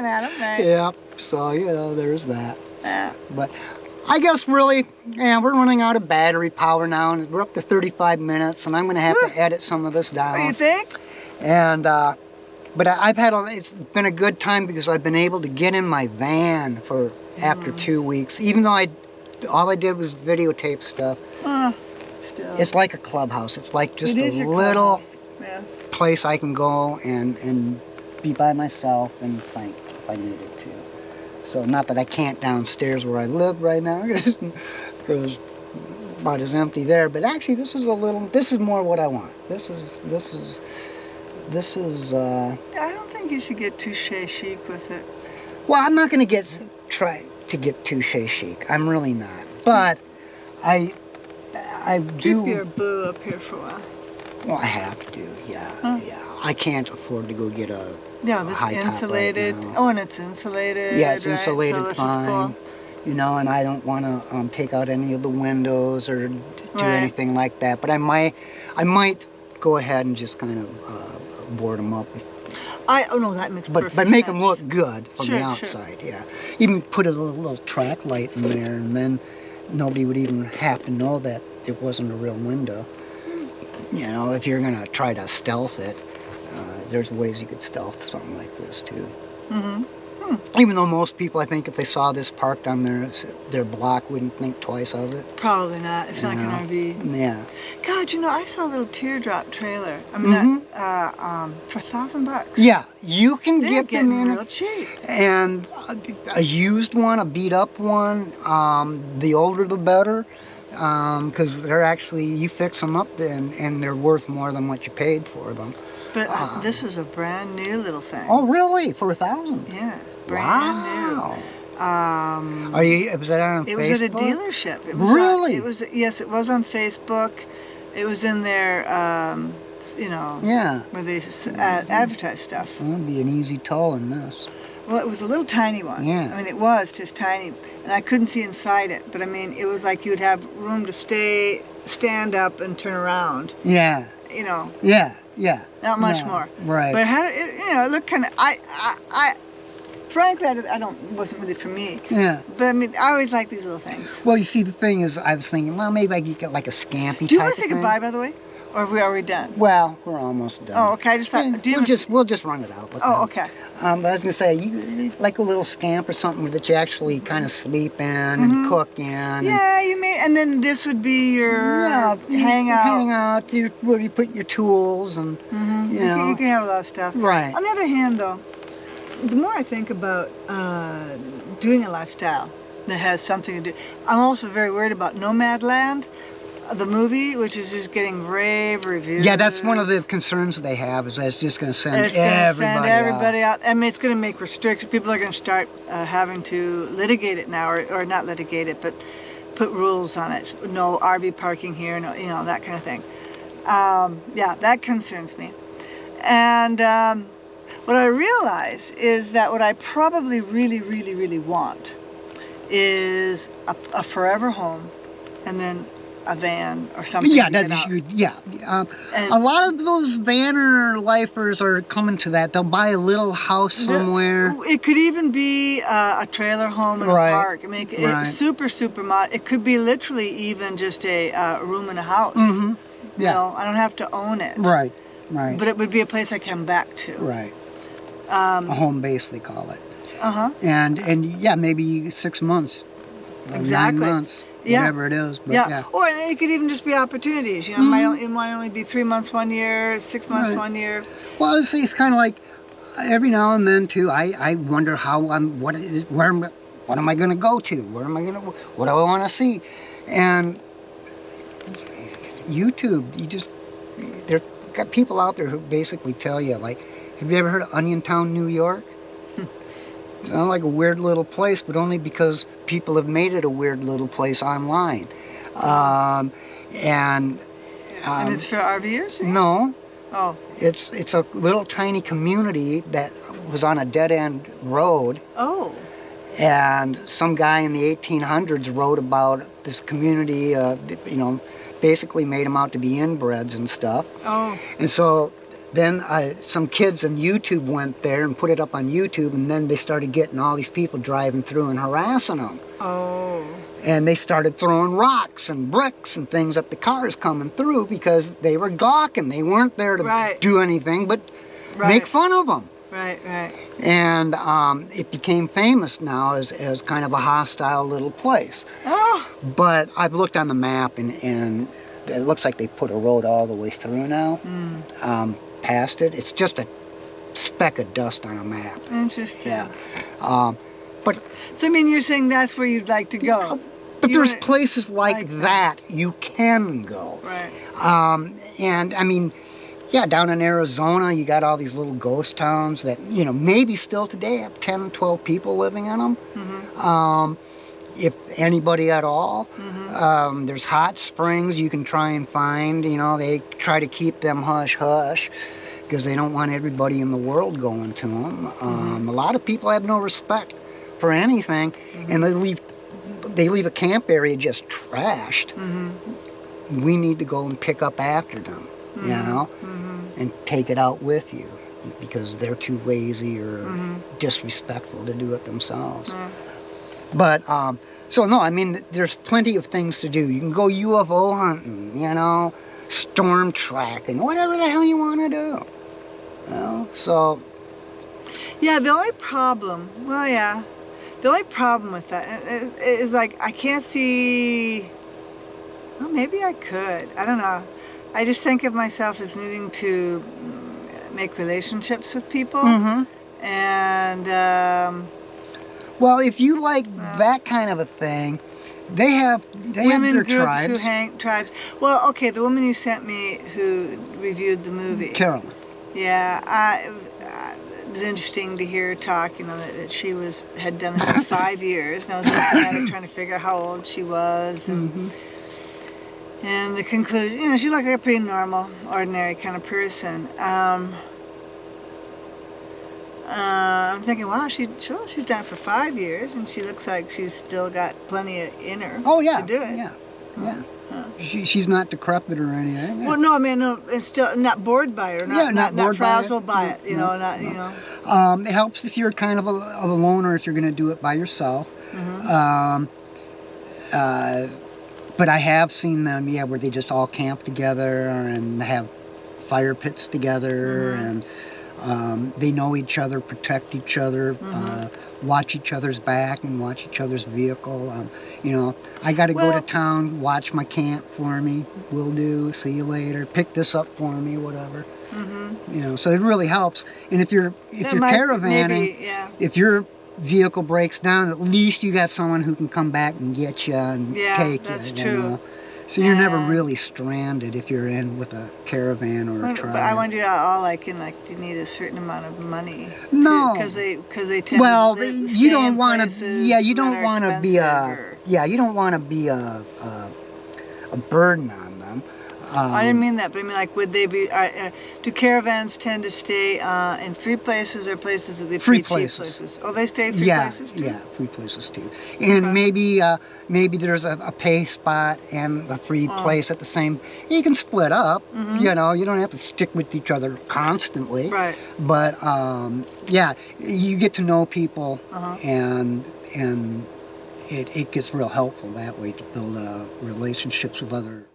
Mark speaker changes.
Speaker 1: looking at them, right?
Speaker 2: Yeah, so, you know, there's that.
Speaker 1: Yeah.
Speaker 2: But I guess really, yeah, we're running out of battery power now, and we're up to 35 minutes, and I'm going to have to edit some of this down.
Speaker 1: What do you think?
Speaker 2: And, but I've had, it's been a good time because I've been able to get in my van for after 2 weeks, even though all I did was videotape stuff.
Speaker 1: Still.
Speaker 2: It's like a clubhouse. It's like just
Speaker 1: It is
Speaker 2: a
Speaker 1: your
Speaker 2: little
Speaker 1: clubhouse.
Speaker 2: place I can go and be by myself and think if I needed to. So not that I can't downstairs where I live right now, because about as empty there. But actually, this is more what I want. This is.
Speaker 1: I don't think you should get too chic with it.
Speaker 2: Well, I'm not going to try to get too chic. I'm really not. But I do.
Speaker 1: Keep your boo up here for a while.
Speaker 2: Well, I have to. Yeah. I can't afford to go get a.
Speaker 1: Yeah, this insulated.
Speaker 2: Right now.
Speaker 1: Oh, and it's insulated.
Speaker 2: Yeah, it's
Speaker 1: right?
Speaker 2: insulated
Speaker 1: so
Speaker 2: fine.
Speaker 1: Cool.
Speaker 2: You know, and I don't want to take out any of the windows or do anything like that. But I might go ahead and just kind of board them up.
Speaker 1: Oh no, that makes perfect
Speaker 2: But make
Speaker 1: sense.
Speaker 2: them look good from the outside. Yeah, even put a little track light in there, and then nobody would even have to know that it wasn't a real window. You know, if you're gonna try to stealth it, there's ways you could stealth something like this too. Even though most people, I think, if they saw this parked on their block, wouldn't think twice of it.
Speaker 1: Probably not. It's not going to be.
Speaker 2: Yeah.
Speaker 1: God, you know, I saw a little teardrop trailer. I mean, for $1,000.
Speaker 2: Yeah, you can get them in
Speaker 1: real cheap.
Speaker 2: And a used one, a beat up one, the older the better, because they're actually, you fix them up then, and they're worth more than what you paid for them.
Speaker 1: But this was a brand new little thing.
Speaker 2: Oh, really? For $1,000?
Speaker 1: Yeah, brand new.
Speaker 2: Was that on Facebook?
Speaker 1: It was at a dealership. It was
Speaker 2: really?
Speaker 1: Yes, it was on Facebook. It was in their, you know, where they advertise stuff.
Speaker 2: Well, that'd be an easy tow in this.
Speaker 1: Well, it was a little tiny one.
Speaker 2: Yeah.
Speaker 1: I mean, it was just tiny, and I couldn't see inside it. But I mean, it was like you'd have room to stand up and turn around.
Speaker 2: Yeah.
Speaker 1: You know.
Speaker 2: Yeah. Yeah.
Speaker 1: Not much more.
Speaker 2: Right.
Speaker 1: But it looked kind of. Frankly, wasn't really for me.
Speaker 2: Yeah.
Speaker 1: But I mean, I always like these little things.
Speaker 2: Well, you see, the thing is, I was thinking, well, maybe I could get like a Scampy type of thing.
Speaker 1: Do you want to say goodbye, by the way? Or are we already done?
Speaker 2: Well, we're almost done.
Speaker 1: Oh, okay. I just thought.
Speaker 2: We'll just run it out.
Speaker 1: Okay.
Speaker 2: But I was gonna say, like a little scamp or something that you actually kind of sleep in and cook in.
Speaker 1: Yeah, and then this would be your hangout.
Speaker 2: Hangout. Where you put your tools and you know.
Speaker 1: You can have a lot of stuff.
Speaker 2: Right.
Speaker 1: On the other hand, though, the more I think about doing a lifestyle that has something to do, I'm also very worried about Nomadland. The movie, which is just getting rave reviews.
Speaker 2: Yeah, that's one of the concerns they have, is that it's just going to send everybody
Speaker 1: out. I mean, it's going to make restrictions. People are going to start having to litigate it now, or not litigate it, but put rules on it. No RV parking here, no, you know, that kind of thing. Yeah, that concerns me. And what I realize is that what I probably really, really, really want is a forever home, and then a van or something.
Speaker 2: Yeah, a lot of those vanner lifers are coming to that. They'll buy a little house somewhere.
Speaker 1: It could even be a trailer home in a park. I mean, it's super mod. It could be literally even just a room in a house. You know, I don't have to own it.
Speaker 2: Right.
Speaker 1: But it would be a place I come back to.
Speaker 2: Right. A home base, they call it. And yeah, maybe 6 months.
Speaker 1: Exactly.
Speaker 2: 9 months. Whatever it is, but yeah.
Speaker 1: Or it could even just be opportunities. You know, it might only be 3 months 1 year, 6 months 1 year.
Speaker 2: Well, it's kind of like every now and then too. I wonder what am I going to go to? What do I want to see? And YouTube, there got people out there who basically tell you, like, have you ever heard of Oniontown, New York? Sounds like a weird little place, but only because people have made it a weird little place online. And
Speaker 1: it's for RVers?
Speaker 2: No.
Speaker 1: Oh.
Speaker 2: It's a little tiny community that was on a dead-end road.
Speaker 1: Oh.
Speaker 2: And some guy in the 1800s wrote about this community, you know, basically made them out to be inbreds and stuff.
Speaker 1: Oh.
Speaker 2: And so Then some kids on YouTube went there and put it up on YouTube, and then they started getting all these people driving through and harassing them.
Speaker 1: Oh.
Speaker 2: And they started throwing rocks and bricks and things at the cars coming through because they were gawking. They weren't there to do anything but make fun of them.
Speaker 1: Right, right.
Speaker 2: And it became famous now as kind of a hostile little place.
Speaker 1: Oh.
Speaker 2: But I've looked on the map, and it looks like they put a road all the way through now. Past it. It's just a speck of dust on a map.
Speaker 1: Interesting.
Speaker 2: Yeah. But
Speaker 1: so I mean, you're saying that's where you'd like to go.
Speaker 2: But there's places like that you can go.
Speaker 1: Right.
Speaker 2: And I mean, yeah, down in Arizona, you got all these little ghost towns that, you know, maybe still today have 10, 12 people living in them. If anybody at all. There's hot springs you can try and find. You know, they try to keep them hush-hush because they don't want everybody in the world going to them. A lot of people have no respect for anything, and they leave a camp area just trashed. We need to go and pick up after them, you know, and take it out with you because they're too lazy or disrespectful to do it themselves. But, so no, I mean, there's plenty of things to do. You can go UFO hunting, you know, storm tracking, whatever the hell you want to do. You know, so.
Speaker 1: Yeah, the only problem, the only problem with that is like, I can't see, well, maybe I could. I don't know. I just think of myself as needing to make relationships with people. And,
Speaker 2: well, if you like that kind of a thing, they have their tribes.
Speaker 1: Tribes. Well, okay, the woman you sent me who reviewed the movie.
Speaker 2: Carolyn.
Speaker 1: Yeah, it was interesting to hear her talk, you know, that she had done it for 5 years, and I was looking at her trying to figure out how old she was, and the conclusion, you know, she looked like a pretty normal, ordinary kind of person. I'm thinking, wow, she's done it for 5 years, and she looks like she's still got plenty in her to do it.
Speaker 2: Yeah. She's not decrepit or anything.
Speaker 1: Well, no, I mean, no, it's still not bored by her, not frazzled by it, you know, you know.
Speaker 2: It helps if you're kind of a loner, if you're going to do it by yourself. But I have seen them, where they just all camp together and have fire pits together, and they know each other, protect each other, watch each other's back and watch each other's vehicle. You know, I got to go to town, watch my camp for me. Will do. See you later. Pick this up for me, whatever. You know, so it really helps. And if you're caravanning, if your vehicle breaks down, at least you got someone who can come back and get you and take you.
Speaker 1: That's
Speaker 2: you
Speaker 1: true.
Speaker 2: know? So you're never really stranded if you're in with a caravan or a tribe.
Speaker 1: But I wonder all do you need a certain amount of money?
Speaker 2: No,
Speaker 1: because they tend.
Speaker 2: Well,
Speaker 1: to
Speaker 2: you don't want to. Yeah, you don't want to be you don't want to be a burden on them.
Speaker 1: I didn't mean that, but I mean, like, would they be? Do caravans tend to stay in free places or places that they
Speaker 2: free
Speaker 1: places? Oh, they stay in free places too.
Speaker 2: Yeah, free places too. And maybe there's a pay spot and a free place at the same. You can split up. You know, you don't have to stick with each other constantly.
Speaker 1: Right.
Speaker 2: But you get to know people, and it gets real helpful that way to build relationships with other